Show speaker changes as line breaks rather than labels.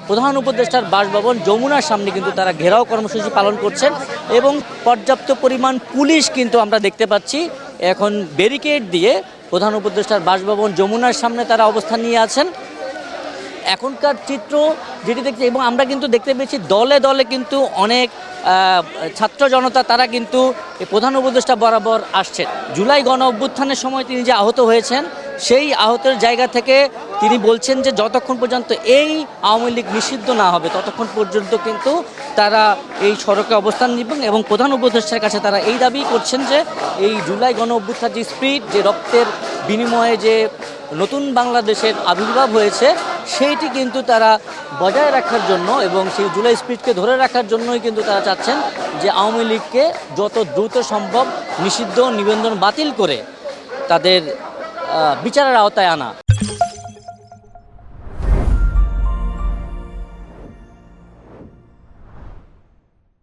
প্রধান উপদেষ্টার বাসভবন যমুনার সামনে কিন্তু তারা ঘেরাও কর্মসূচি পালন করছেন এবং পর্যাপ্ত পরিমাণ পুলিশ কিন্তু আমরা দেখতে পাচ্ছি এখন ব্যারিকেড দিয়ে প্রধান উপদেষ্টার বাসভবন যমুনার সামনে তারা অবস্থান নিয়ে আছেন। এখনকার চিত্র যেটি দেখছি এবং আমরা কিন্তু দেখতে পেয়েছি দলে দলে কিন্তু অনেক ছাত্র জনতা তারা কিন্তু প্রধান উপদেষ্টা বরাবর আসছেন। জুলাই গণ অভ্যুত্থানের সময় তিনি যে আহত হয়েছেন সেই আহতের জায়গা থেকে তিনি বলছেন যে যতক্ষণ পর্যন্ত এই আওয়ামী লীগ নিষিদ্ধ না হবে ততক্ষণ পর্যন্ত কিন্তু তারা এই সড়কে অবস্থান নেবেন এবং প্রধান উপদেষ্টার কাছে তারা এই দাবি করছেন যে এই জুলাই গণ অভ্যুত্থান যে স্পিরিট, যে রক্তের বিনিময়ে যে নতুন বাংলাদেশের আবির্ভাব হয়েছে সেইটি কিন্তু তারা বজায় রাখার জন্য এবং সেই জুলাই স্পিরিটকে ধরে রাখার জন্যই কিন্তু তারা চাচ্ছেন যে আওয়ামী লীগকে যত দ্রুত সম্ভব নিষিদ্ধ নিবন্ধন বাতিল করে তাদের বিচারের আওতায় আনা।